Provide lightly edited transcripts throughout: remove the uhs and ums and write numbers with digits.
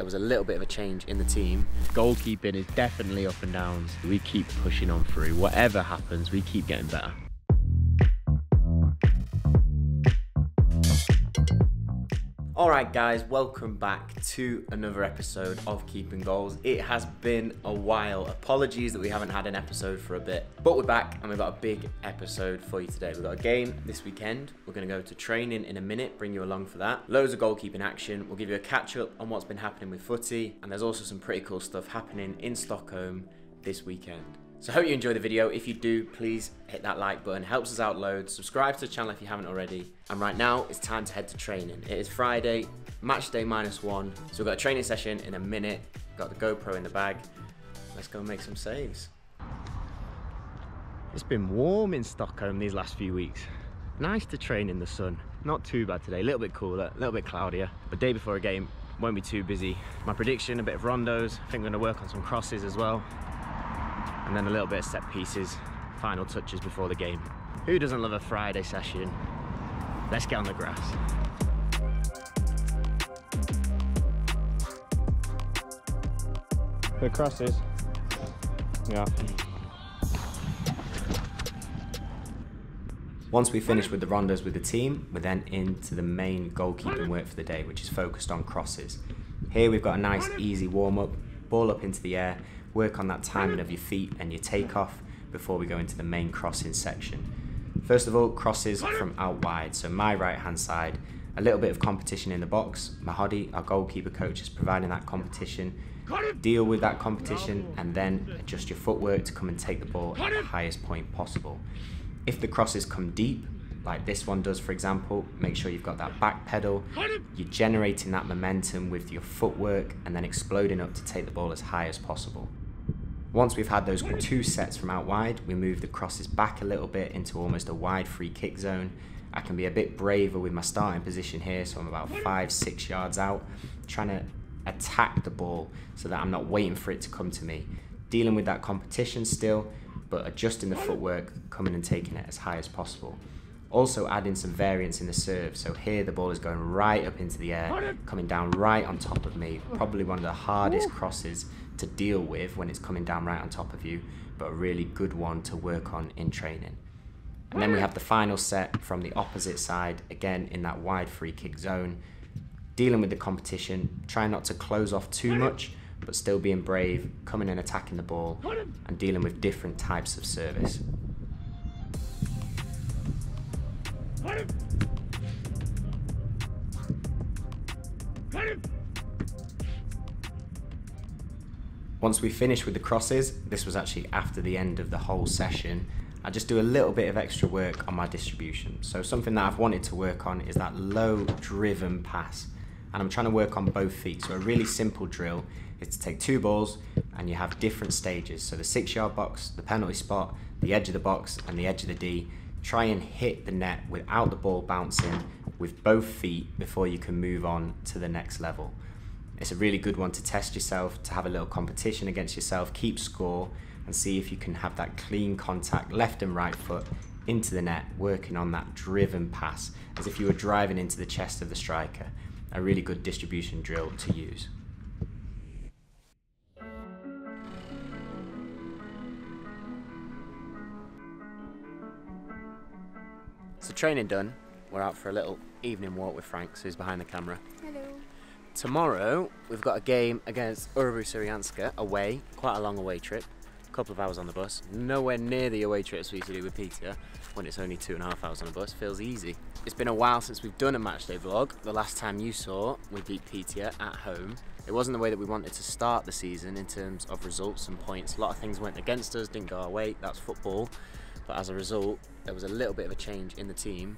there was a little bit of a change in the team. Goalkeeping is definitely up and downs. We keep pushing on through. Whatever happens, we keep getting better. Alright guys, welcome back to another episode of Keeping Goals. It has been a while. Apologies that we haven't had an episode for a bit, but we're back and we've got a big episode for you today. We've got a game this weekend. We're going to go to training in a minute, bring you along for that. Loads of goalkeeping action. We'll give you a catch up on what's been happening with footy, and there's also some pretty cool stuff happening in Stockholm this weekend. So I hope you enjoy the video. If you do, please hit that like button. Helps us out loads. Subscribe to the channel if you haven't already. And right now, it's time to head to training. It is Friday, match day -1. So we've got a training session in a minute. Got the GoPro in the bag. Let's go make some saves. It's been warm in Stockholm these last few weeks. Nice to train in the sun. Not too bad today. A little bit cooler, a little bit cloudier. But day before a game, won't be too busy. My prediction, a bit of rondos. I think we're going to work on some crosses as well. And then a little bit of set pieces, final touches before the game. Who doesn't love a Friday session? Let's get on the grass. The crosses. Yeah. Once we finish with the rondos with the team, we're then into the main goalkeeping work for the day, which is focused on crosses. Here we've got a nice easy warm-up, ball up into the air, work on that timing of your feet and your takeoff before we go into the main crossing section. First of all, crosses from out wide, so my right hand side, a little bit of competition in the box. Mahadi, our goalkeeper coach, is providing that competition. Deal with that competition and then adjust your footwork to come and take the ball at the highest point possible. If the crosses come deep, like this one does for example, make sure you've got that back pedal, you're generating that momentum with your footwork and then exploding up to take the ball as high as possible. Once we've had those 2 sets from out wide, we move the crosses back a little bit into almost a wide free kick zone. I can be a bit braver with my starting position here, so I'm about 5-6 yards out, trying to attack the ball so that I'm not waiting for it to come to me. Dealing with that competition still, but adjusting the footwork, coming and taking it as high as possible. Also adding some variance in the serve, so here the ball is going right up into the air, coming down right on top of me, probably one of the hardest crosses to deal with when it's coming down right on top of you, but a really good one to work on in training. And then we have the final set from the opposite side, again in that wide free kick zone, dealing with the competition, trying not to close off too much, but still being brave, coming and attacking the ball, and dealing with different types of service. Once we finish with the crosses, this was actually after the end of the whole session, I just do a little bit of extra work on my distribution. So something that I've wanted to work on is that low driven pass. And I'm trying to work on both feet. So a really simple drill is to take 2 balls and you have different stages. So the 6-yard box, the penalty spot, the edge of the box and the edge of the D. Try and hit the net without the ball bouncing with both feet before you can move on to the next level. It's a really good one to test yourself, to have a little competition against yourself, keep score and see if you can have that clean contact left and right foot into the net, working on that driven pass as if you were driving into the chest of the striker. A really good distribution drill to use. So training done, we're out for a little evening walk with Frank, who's behind the camera. Hello. Tomorrow we've got a game against Örebro Syrianska away, quite a long away trip, a couple of hours on the bus, nowhere near the away trips we used to do with Peter when it's only 2.5 hours on a bus, feels easy. It's been a while since we've done a matchday vlog. The last time you saw, we beat Peter at home. It wasn't the way that we wanted to start the season in terms of results and points. A lot of things went against us, didn't go our way, that's football. But as a result, there was a little bit of a change in the team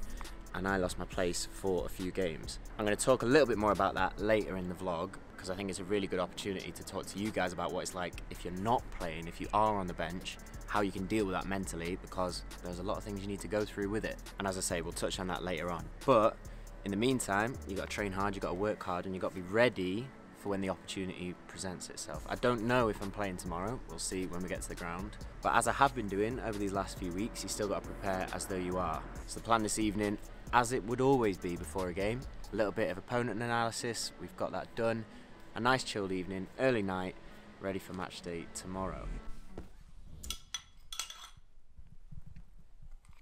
and I lost my place for a few games. I'm going to talk a little bit more about that later in the vlog because I think it's a really good opportunity to talk to you guys about what it's like if you're not playing, if you are on the bench, how you can deal with that mentally, because there's a lot of things you need to go through with it. And as I say, we'll touch on that later on. But in the meantime, you've got to train hard, you've got to work hard, and you've got to be ready for when the opportunity presents itself. I don't know if I'm playing tomorrow, we'll see when we get to the ground. But as I have been doing over these last few weeks, you still got to prepare as though you are. So the plan this evening, as it would always be before a game, a little bit of opponent analysis, we've got that done. a nice chilled evening, early night, ready for match day tomorrow.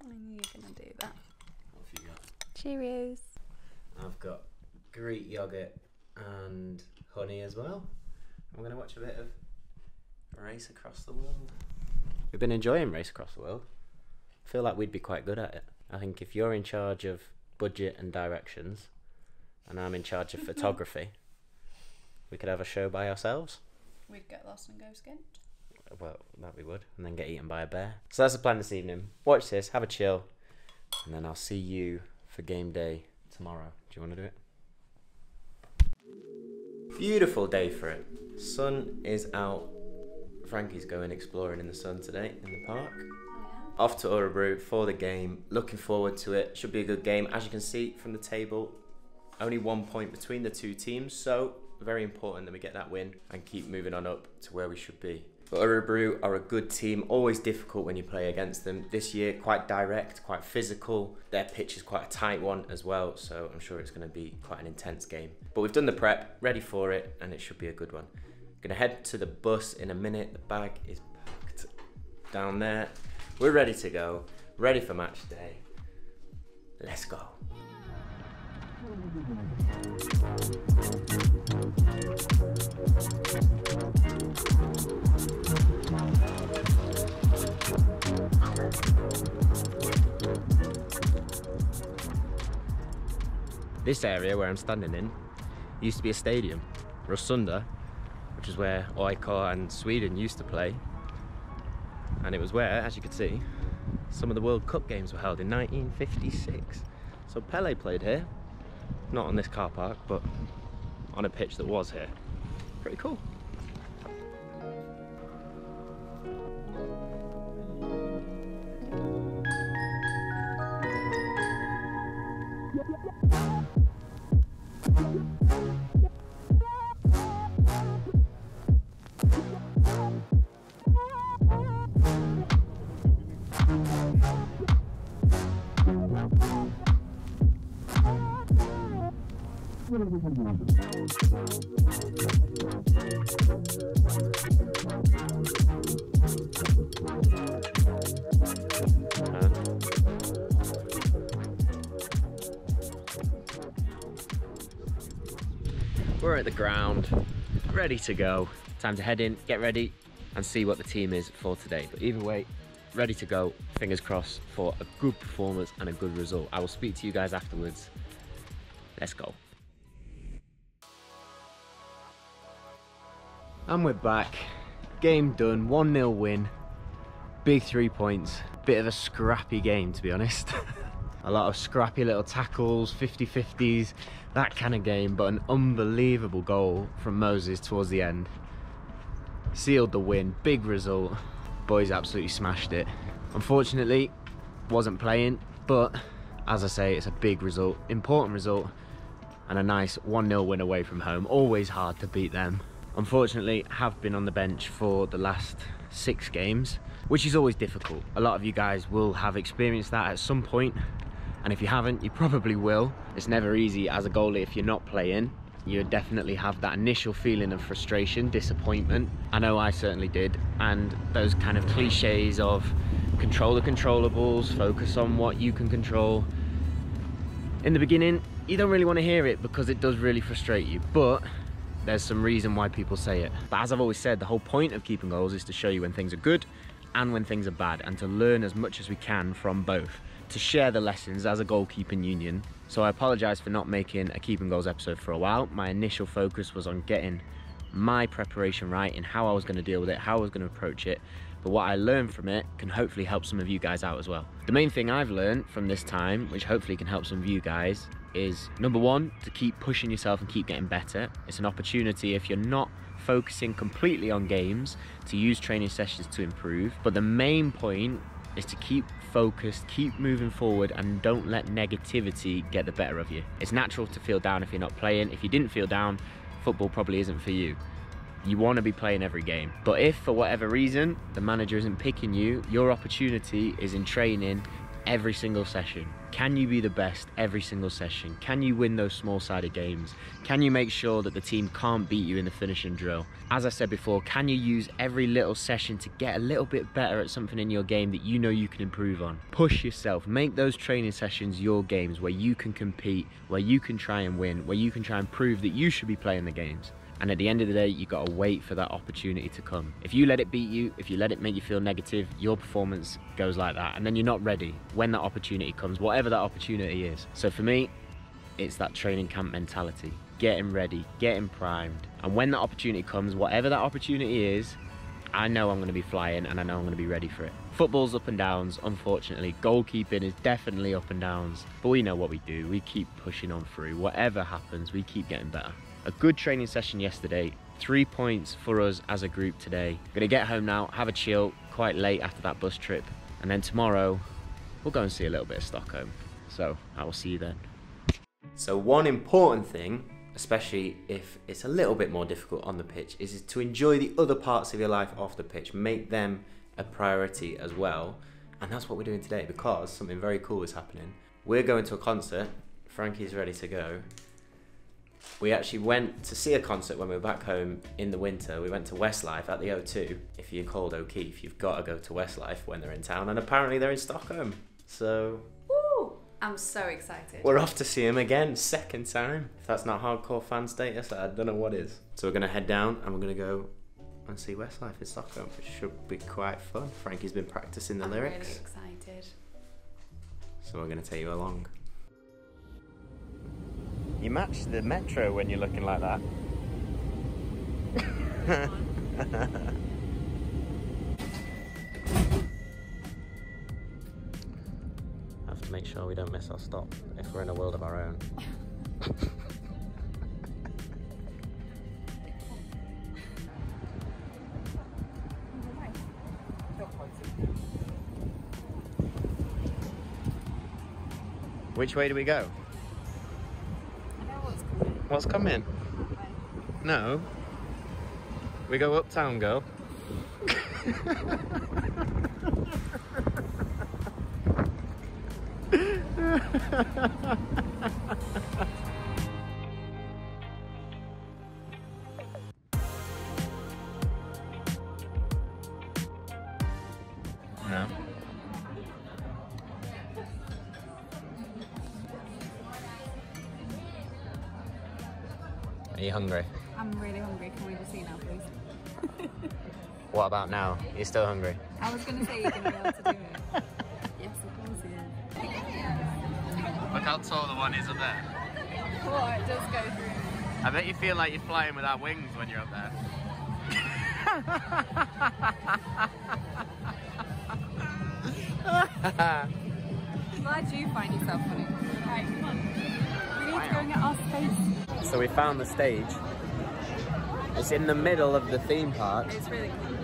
I knew you were going to do that. What have you got? Cheerios. I've got Greek yogurt and honey as well. I'm going to watch a bit of Race Across the World. We've been enjoying Race Across the World. I feel like we'd be quite good at it. I think if you're in charge of budget and directions and I'm in charge of photography, we could have a show by ourselves. We'd get lost and go skint. Well, that we would, and then get eaten by a bear. So that's the plan this evening. Watch this, have a chill, and then I'll see you for game day tomorrow. Do you want to do it? Beautiful day for it. Sun is out. Frankie's going exploring in the sun today in the park. Off to Örebro for the game. Looking forward to it. Should be a good game. As you can see from the table, only 1 point between the two teams, so very important that we get that win and keep moving on up to where we should be. But Örebro are a good team, always difficult when you play against them. This year, quite direct, quite physical. Their pitch is quite a tight one as well, so I'm sure it's going to be quite an intense game. But we've done the prep, ready for it, and it should be a good one. Gonna head to the bus in a minute. The bag is packed down there. We're ready to go, ready for match day. Let's go. This area where I'm standing in used to be a stadium, Rosunda, which is where AIK and Sweden used to play. And it was where, as you can see, some of the World Cup games were held in 1956. So Pele played here, not on this car park, but on a pitch that was here. Pretty cool. We're at the ground, ready to go. Time to head in, get ready, and see what the team is for today. But either way, ready to go. Fingers crossed for a good performance and a good result. I will speak to you guys afterwards. Let's go. And we're back. Game done, 1-0 win. Big 3 points. Bit of a scrappy game, to be honest. A lot of scrappy little tackles, 50-50s, that kind of game, but an unbelievable goal from Moses towards the end. Sealed the win, big result. Boys absolutely smashed it. Unfortunately, wasn't playing, but as I say, it's a big result, important result, and a nice 1-0 win away from home. Always hard to beat them. Unfortunately, have been on the bench for the last 6 games, which is always difficult. A lot of you guys will have experienced that at some point, and if you haven't, you probably will. It's never easy as a goalie if you're not playing. You definitely have that initial feeling of frustration, disappointment. I know I certainly did, and those kind of cliches of control the controllables, focus on what you can control. In the beginning, you don't really want to hear it because it does really frustrate you, but there's some reason why people say it. But as I've always said, the whole point of keeping goals is to show you when things are good and when things are bad, and to learn as much as we can from both, to share the lessons as a goalkeeping union. So I apologise for not making a keeping goals episode for a while. My initial focus was on getting my preparation right in how I was going to deal with it, how I was going to approach it, but what I learned from it can hopefully help some of you guys out as well. The main thing I've learned from this time, which hopefully can help some of you guys, is number one, to keep pushing yourself and keep getting better. It's an opportunity, if you're not focusing completely on games, to use training sessions to improve. But the main point is to keep focused, keep moving forward, and don't let negativity get the better of you. It's natural to feel down if you're not playing. If you didn't feel down, football probably isn't for you. You want to be playing every game. But if for whatever reason the manager isn't picking you, your opportunity is in training every single session? Can you be the best every single session? Can you win those small-sided games? Can you make sure that the team can't beat you in the finishing drill? As I said before, can you use every little session to get a little bit better at something in your game that you know you can improve on? Push yourself, make those training sessions your games where you can compete, where you can try and win, where you can try and prove that you should be playing the games. And at the end of the day, you gotta wait for that opportunity to come. If you let it beat you, if you let it make you feel negative, your performance goes like that. And then you're not ready when that opportunity comes, whatever that opportunity is. So for me, it's that training camp mentality. Getting ready, getting primed. And when that opportunity comes, whatever that opportunity is, I know I'm gonna be flying and I know I'm gonna be ready for it. Football's up and downs, unfortunately. Goalkeeping is definitely up and downs. But we know what we do. We keep pushing on through. Whatever happens, we keep getting better. A good training session yesterday, 3 points for us as a group today. Gonna get home now, have a chill, quite late after that bus trip. And then tomorrow, we'll go and see a little bit of Stockholm. So I will see you then. So one important thing, especially if it's a little bit more difficult on the pitch, is to enjoy the other parts of your life off the pitch. Make them a priority as well. And that's what we're doing today, because something very cool is happening. We're going to a concert. Frankie's ready to go. We actually went to see a concert when we were back home in the winter. We went to Westlife at the O2. If you're called O'Keefe, you've got to go to Westlife when they're in town, and apparently they're in Stockholm. So Woo! I'm so excited. we're off to see him again, second time. If that's not hardcore fan status, I don't know what is. So we're gonna head down and we're gonna go and see Westlife in Stockholm, which should be quite fun. Frankie's been practicing the lyrics. I'm really excited. So we're gonna take you along. You match the metro when you're looking like that. Have to make sure we don't miss our stop if we're in a world of our own. Which way do we go? What's coming? No. We go uptown, girl. No. Are you hungry? I'm really hungry. Can we just see now, please? What about now? You're still hungry? I was going to say you're going to be able to do it. Yes, of course he is. Look how tall the one is up there. What? It does go through. I bet you feel like you're flying without wings when you're up there. Why do you find yourself funny? Right, come on. We need to go and get our space. So we found the stage. It's in the middle of the theme park. It's really cool.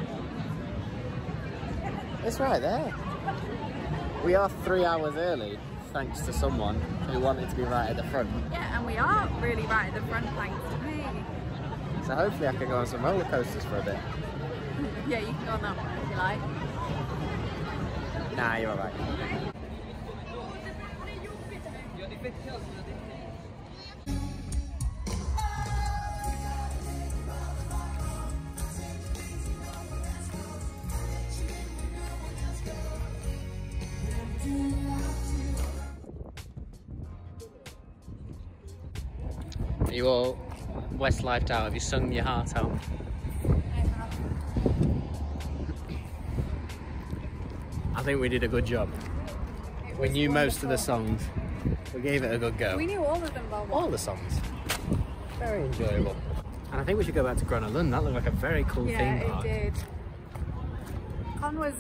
It's right there. We are 3 hours early, thanks to someone who wanted to be right at the front. Yeah, and we are really right at the front, thanks to me. So hopefully I can go on some roller coasters for a bit. Yeah, you can go on that one if you like. Nah, you're alright. Are you all Westlifed out? Have you sung your heart out? I think we did a good job. We knew most of the songs. We gave it a good go. We knew all of them, Bob. All the songs. Very enjoyable. And I think we should go back to Gröna Lund. That looked like a very cool theme park. Yeah, it did. Con was...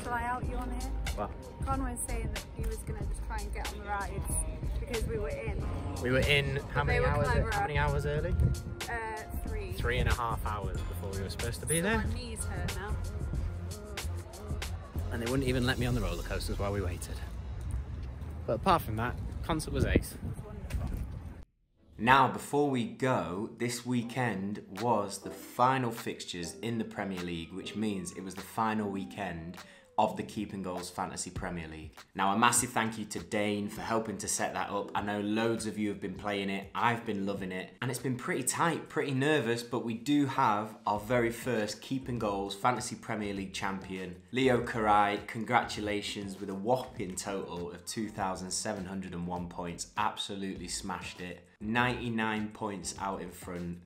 Shall I out you on here? What? Con was saying that he was going to just try and get on the rides because we were in. We were in how many hours early? 3. 3.5 hours before we were supposed to be there. My knees hurt now. And they wouldn't even let me on the roller coasters while we waited. But apart from that, concert was ace. Now, before we go, this weekend was the final fixtures in the Premier League, which means it was the final weekend of the Keeping Goals Fantasy Premier League. Now, a massive thank you to Dane for helping to set that up. I know loads of you have been playing it. I've been loving it. And it's been pretty tight, pretty nervous, but we do have our very first Keeping Goals Fantasy Premier League champion, Leo Karai. Congratulations with a whopping total of 2,701 points. Absolutely smashed it. 99 points out in front.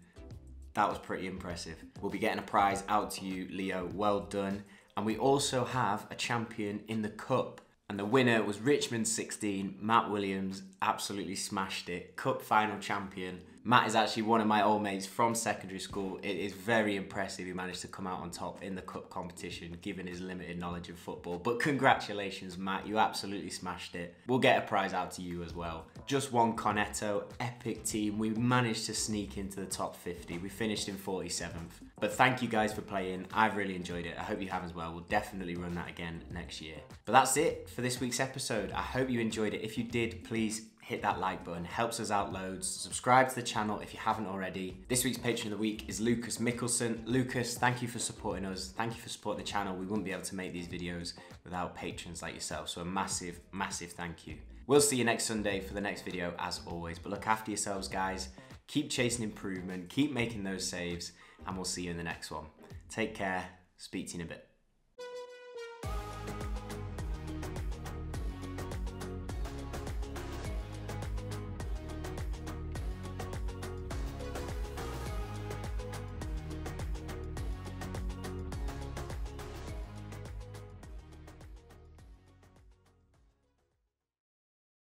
That was pretty impressive. We'll be getting a prize out to you, Leo. Well done. And we also have a champion in the cup. And the winner was Richmond 16, Matt Williams. Absolutely smashed it. Cup final champion. Matt is actually one of my old mates from secondary school. It is very impressive he managed to come out on top in the cup competition, given his limited knowledge of football. But congratulations, Matt. You absolutely smashed it. We'll get a prize out to you as well. Just one Cornetto, epic team. We managed to sneak into the top 50. We finished in 47th. But thank you guys for playing. I've really enjoyed it. I hope you have as well. We'll definitely run that again next year. But that's it for this week's episode. I hope you enjoyed it. If you did, please hit that like button, helps us out loads. Subscribe to the channel if you haven't already. This week's patron of the week is Lucas Mickelson. Lucas, thank you for supporting us. Thank you for supporting the channel. We wouldn't be able to make these videos without patrons like yourself. So a massive, massive thank you. We'll see you next Sunday for the next video as always. But look after yourselves, guys. Keep chasing improvement. Keep making those saves. And we'll see you in the next one. Take care. Speak to you in a bit.